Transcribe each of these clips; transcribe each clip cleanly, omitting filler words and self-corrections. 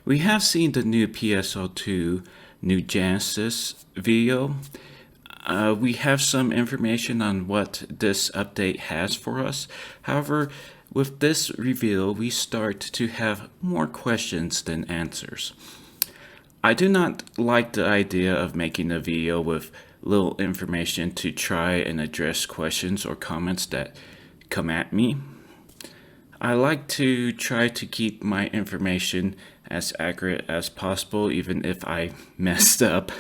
We have seen the new PSO2 New Genesis video. We have some information on what this update has for us. However, with this reveal, we start to have more questions than answers. I do not like the idea of making a video with little information to try and address questions or comments that come at me. I like to try to keep my information as accurate as possible, even if I messed up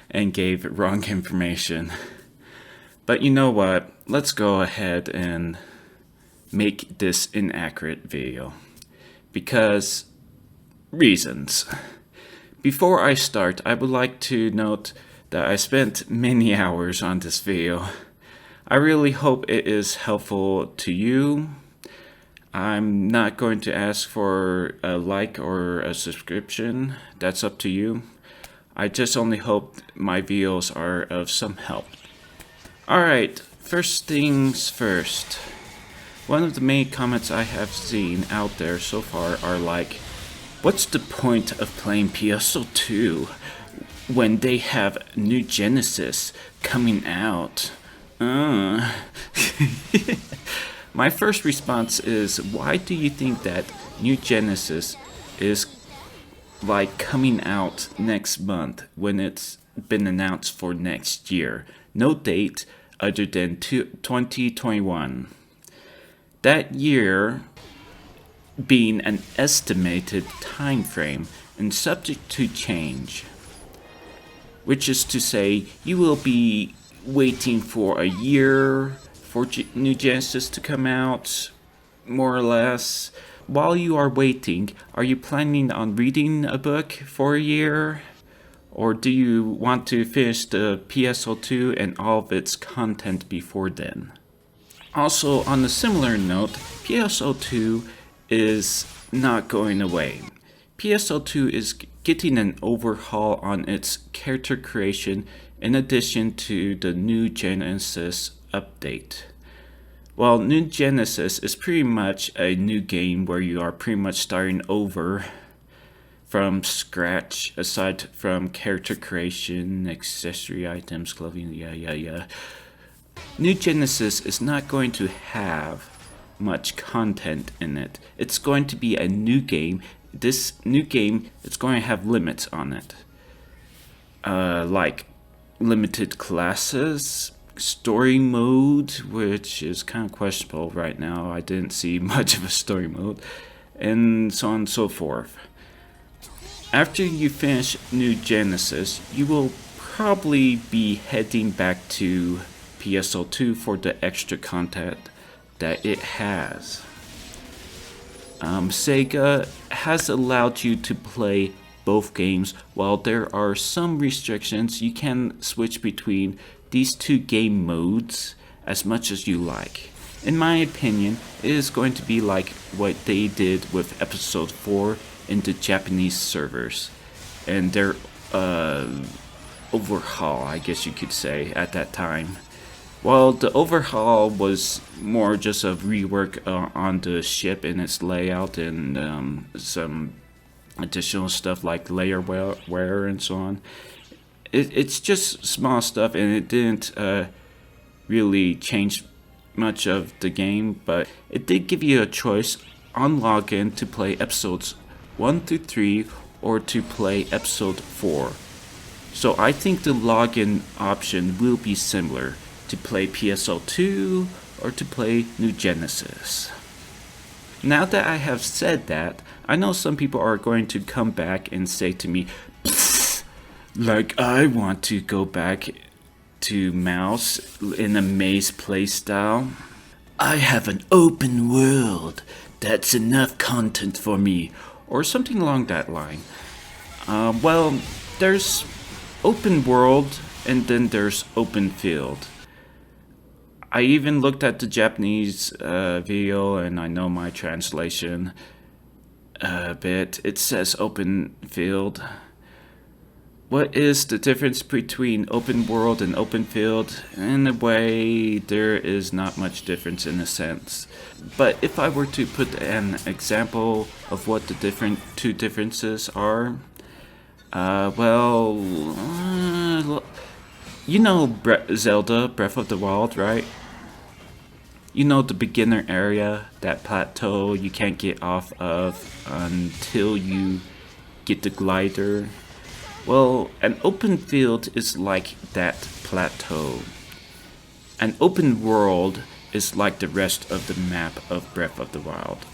and gave wrong information. But you know what? Let's go ahead and make this inaccurate video. Because reasons. Before I start, I would like to note that I spent many hours on this video. I really hope it is helpful to you. I'm not going to ask for a like or a subscription. That's up to you. I just only hope my videos are of some help. Alright, first things first. One of the main comments I have seen out there so far are like, what's the point of playing PSO2 when they have New Genesis coming out? My first response is, why do you think that New Genesis is like coming out next month when it's been announced for next year? No date other than 2021. That year being an estimated time frame and subject to change. Which is to say, you will be waiting for a year for New Genesis to come out, more or less. While you are waiting, are you planning on reading a book for a year? Or do you want to finish the PSO2 and all of its content before then? Also, on a similar note, PSO2 is not going away. PSO2 is getting an overhaul on its character creation in addition to the New Genesis update. Well, New Genesis is pretty much a new game where you are pretty much starting over from scratch, aside from character creation, accessory items, clothing, yeah. New Genesis is not going to have much content in it. It's going to be a new game. This new game is going to have limits on it. Like limited classes, story mode, which is kind of questionable right now. I didn't see much of a story mode, and so on and so forth. After you finish New Genesis, you will probably be heading back to PSO2 for the extra content that it has. Sega has allowed you to play both games. While there are some restrictions, you can switch between these two game modes as much as you like. In my opinion, it is going to be like what they did with episode 4 in the Japanese servers and their overhaul, I guess you could say, at that time. While the overhaul was more just a rework on the ship and its layout and some additional stuff like layer wear and so on. It's just small stuff, and it didn't really change much of the game, but it did give you a choice on login to play episodes 1 through 3 or to play episode 4. So I think the login option will be similar to play PSO2 or to play New Genesis. Now that I have said that, I know some people are going to come back and say to me, like I want to go back to mouse in a maze playstyle. I have an open world. That's enough content for me. Or something along that line. Well, there's open world and then there's open field. I even looked at the Japanese video, and I know my translation a bit. It says open field. What is the difference between open world and open field? In a way, there is not much difference in a sense. But if I were to put an example of what the two differences are, you know Zelda Breath of the Wild, right? You know the beginner area, that plateau you can't get off of until you get the glider. Well, an open field is like that plateau. An open world is like the rest of the map of Breath of the Wild.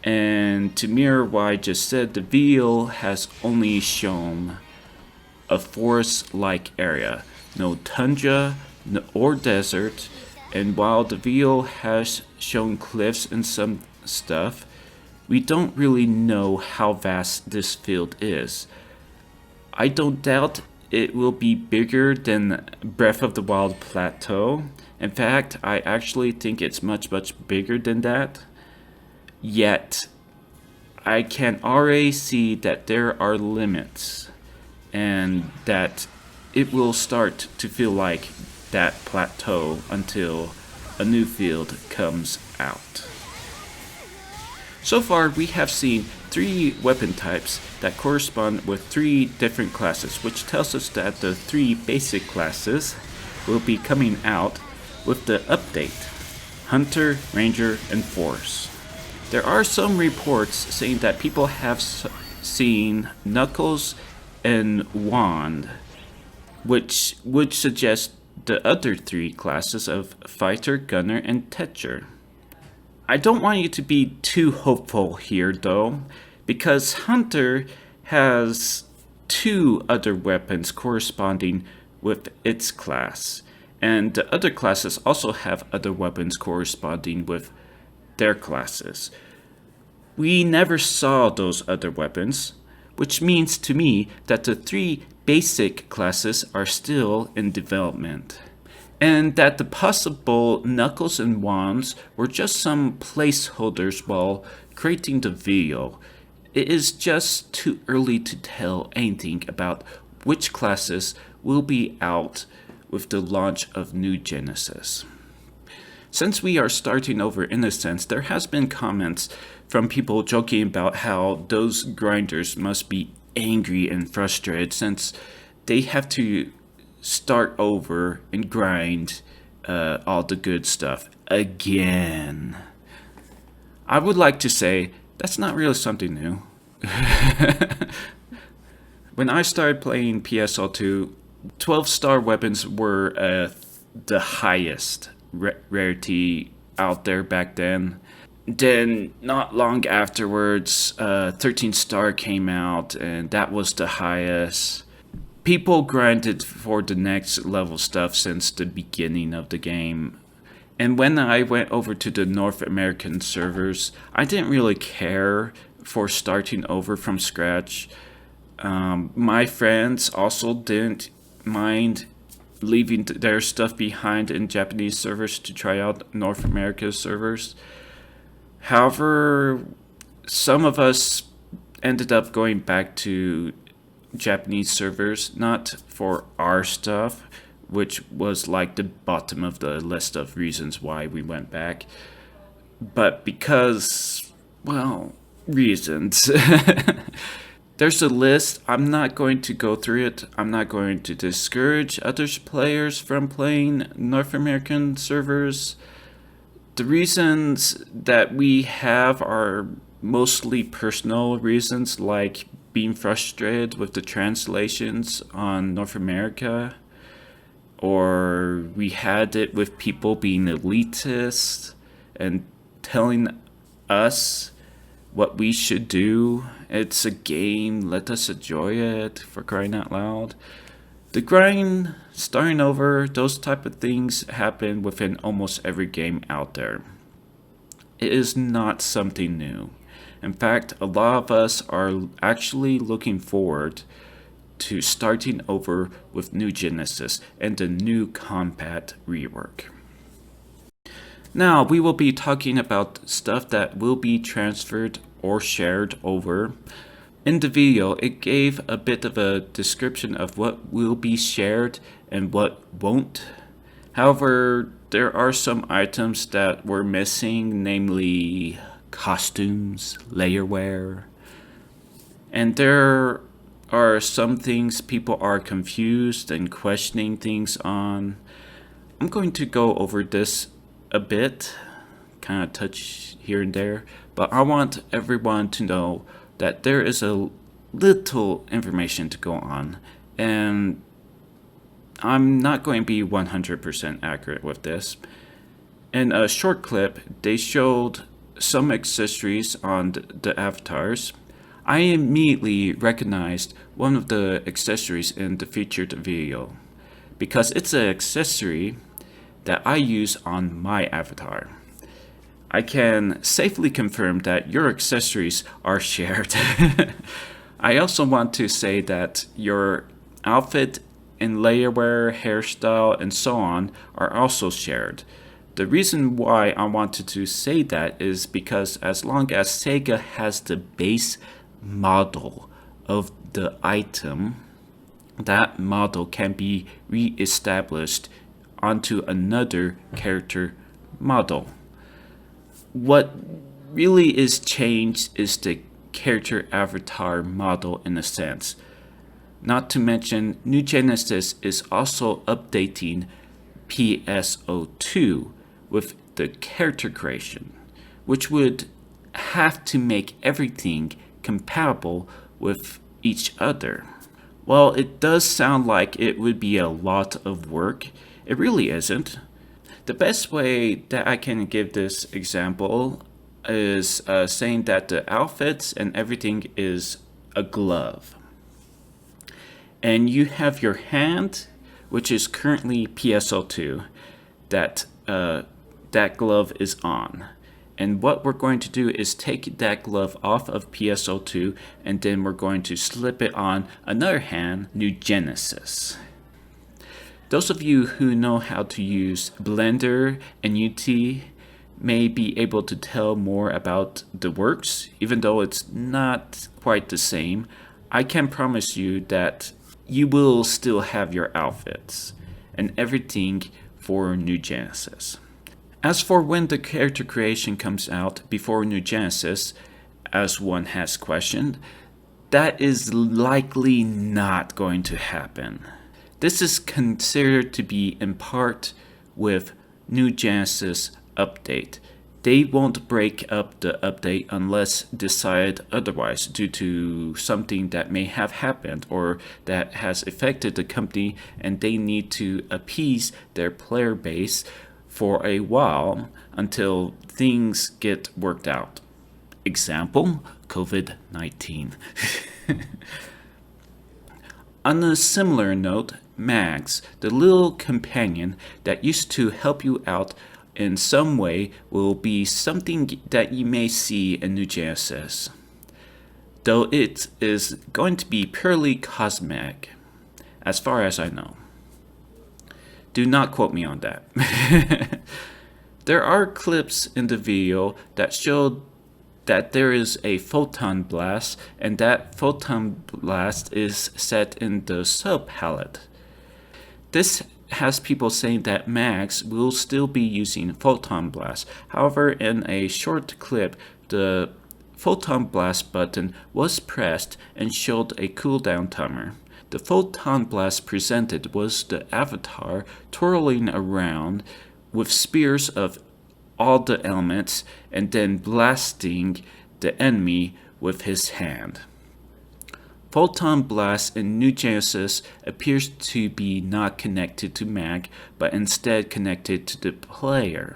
And to mirror what I just said, the VO has only shown a forest-like area, no tundra or desert, and while the VO has shown cliffs and some stuff, we don't really know how vast this field is. I don't doubt it will be bigger than Breath of the Wild Plateau. In fact, I actually think it's much bigger than that. Yet, I can already see that there are limits and that it will start to feel like that plateau until a new field comes out. So far, we have seen 3 weapon types that correspond with 3 different classes, which tells us that the 3 basic classes will be coming out with the update: Hunter, Ranger, and Force. There are some reports saying that people have seen Knuckles and Wand, which would suggest the other 3 classes of Fighter, Gunner, and Tetcher. I don't want you to be too hopeful here though, because Hunter has 2 other weapons corresponding with its class, and the other classes also have other weapons corresponding with their classes. We never saw those other weapons, which means to me that the 3 basic classes are still in development, and that the possible Knuckles and Wands were just some placeholders while creating the video. It is just too early to tell anything about which classes will be out with the launch of New Genesis. Since we are starting over in a sense, there has been comments from people joking about how those grinders must be angry and frustrated since they have to start over and grind all the good stuff again. I would like to say that's not really something new. When I started playing PSO2, 12-star weapons were the highest rarity out there back then. Then not long afterwards, 13-star came out and that was the highest. People grinded for the next level stuff since the beginning of the game. And when I went over to the North American servers, I didn't really care for starting over from scratch. My friends also didn't mind leaving their stuff behind in Japanese servers to try out North America servers. However, some of us ended up going back to Japanese servers, not for our stuff, which was like the bottom of the list of reasons why we went back, but because, well, reasons. There's a list. I'm not going to go through it. I'm not going to discourage other players from playing North American servers. The reasons that we have are mostly personal reasons, like being frustrated with the translations on North America, or we had it with people being elitist and telling us what we should do. It's a game, let us enjoy it, for crying out loud. The grind, starting over, those type of things happen within almost every game out there. It is not something new. In fact, a lot of us are actually looking forward to starting over with New Genesis and the new combat rework. Now, we will be talking about stuff that will be transferred or shared over. In the video, it gave a bit of a description of what will be shared and what won't. However, there are some items that were missing, namely costumes, layerware, and there are some things people are confused and questioning things on. I'm going to go over this a bit, kind of touch here and there, but I want everyone to know that there is a little information to go on, and I'm not going to be 100% accurate with this. In a short clip, they showed some accessories on the avatars. I immediately recognized one of the accessories in the featured video because it's an accessory that I use on my avatar. I can safely confirm that your accessories are shared. I also want to say that your outfit and layerwear, hairstyle, and so on are also shared. The reason why I wanted to say that is because as long as Sega has the base model of the item, that model can be re-established onto another character model. What really is changed is the character avatar model in a sense. Not to mention, New Genesis is also updating PSO2 with the character creation, which would have to make everything compatible with each other. While it does sound like it would be a lot of work, it really isn't. The best way that I can give this example is saying that the outfits and everything is a glove. And you have your hand, which is currently PSO2, that glove is on. And what we're going to do is take that glove off of PSO2, and then we're going to slip it on another hand, New Genesis. Those of you who know how to use Blender and UT may be able to tell more about the works, even though it's not quite the same. I can promise you that you will still have your outfits and everything for New Genesis. As for when the character creation comes out before New Genesis, as one has questioned, that is likely not going to happen. This is considered to be in part with New Genesis update. They won't break up the update unless decided otherwise due to something that may have happened or that has affected the company, and they need to appease their player base for a while until things get worked out. Example, COVID-19. On a similar note, Mags, the little companion that used to help you out in some way, will be something that you may see in New Genesis, though it is going to be purely cosmetic, as far as I know. Do not quote me on that. There are clips in the video that show that there is a photon blast, and that photon blast is set in the sub palette. This has people saying that Max will still be using photon blast. However, in a short clip, the photon blast button was pressed and showed a cooldown timer. The photon blast presented was the avatar twirling around with spears of all the elements and then blasting the enemy with his hand. Photon Blast in New Genesis appears to be not connected to Mag, but instead connected to the player.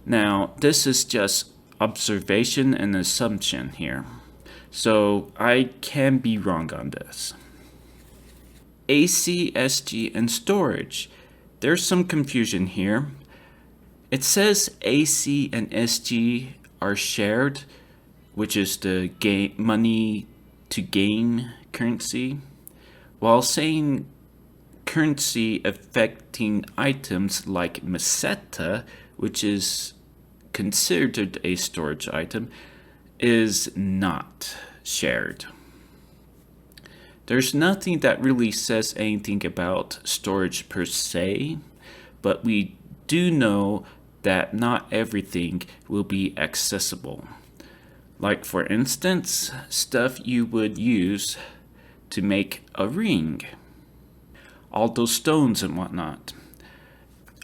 Now, this is just observation and assumption here, so I can be wrong on this. AC, SG, and storage. There's some confusion here. It says AC and SG are shared, which is the game money to game currency, while saying currency affecting items like Meseta, which is considered a storage item, is not. shared. There's nothing that really says anything about storage per se, but we do know that not everything will be accessible. Like, for instance, stuff you would use to make a ring. All those stones and whatnot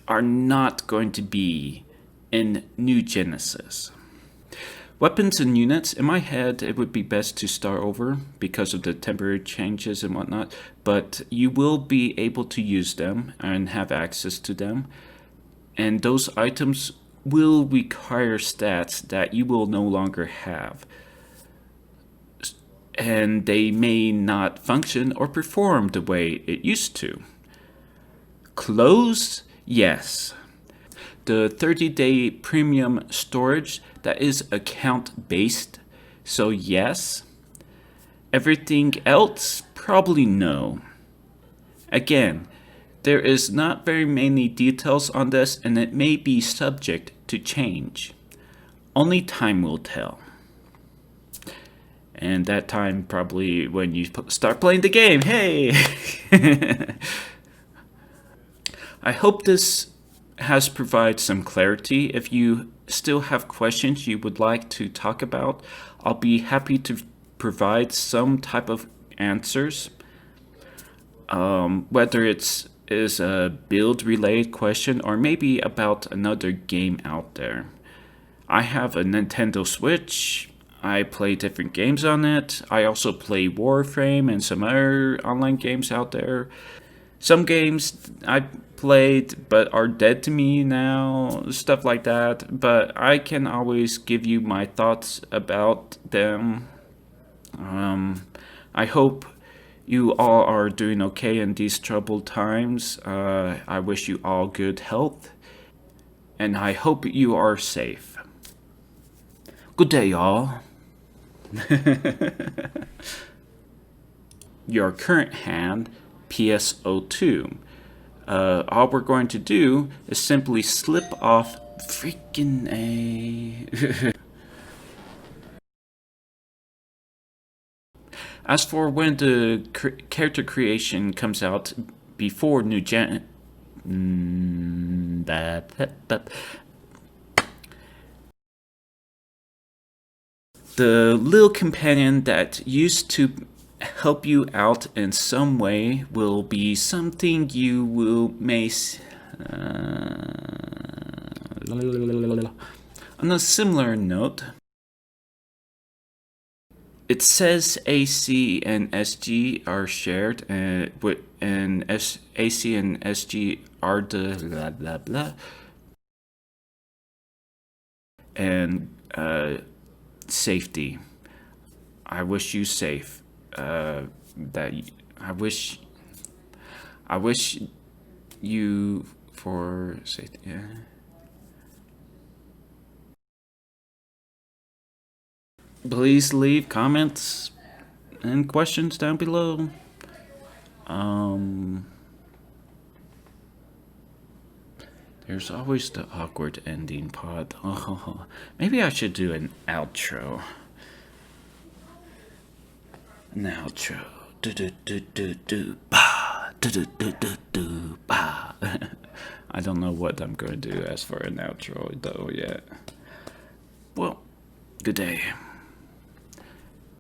are not going to be in New Genesis. Weapons and units, in my head, it would be best to start over because of the temporary changes and whatnot, but you will be able to use them and have access to them. And those items will require stats that you will no longer have. And they may not function or perform the way it used to. Clothes? Yes. The 30-day premium storage, that is account-based, so yes. Everything else? Probably no. Again, there is not very many details on this, and it may be subject to change. Only time will tell. And that time probably when you start playing the game. Hey! I hope this has provided some clarity. If you still have questions you would like to talk about, I'll be happy to provide some type of answers. Whether it's a build related question or maybe about another game out there. I have a Nintendo Switch. I play different games on it. I also play Warframe and some other online games out there. Some games I played but are dead to me now, stuff like that. But I can always give you my thoughts about them. I hope you all are doing okay in these troubled times. I wish you all good health. And I hope you are safe. Good day, y'all. Your current hand, PSO2. All we're going to do is simply slip off freaking A. As for when the character creation comes out before New Gen... The little companion that used to help you out in some way will be something you will on a similar note, it says AC and SG are shared, and AC and SG are the blah blah blah, and safety. I wish you safe. I wish you for safety. Yeah. Please leave comments and questions down below. There's always the awkward ending part. Oh, maybe I should do an outro. An outro. Do do do do do ba. Do do do do do ba. I don't know what I'm going to do as for an outro though yet. Well, good day.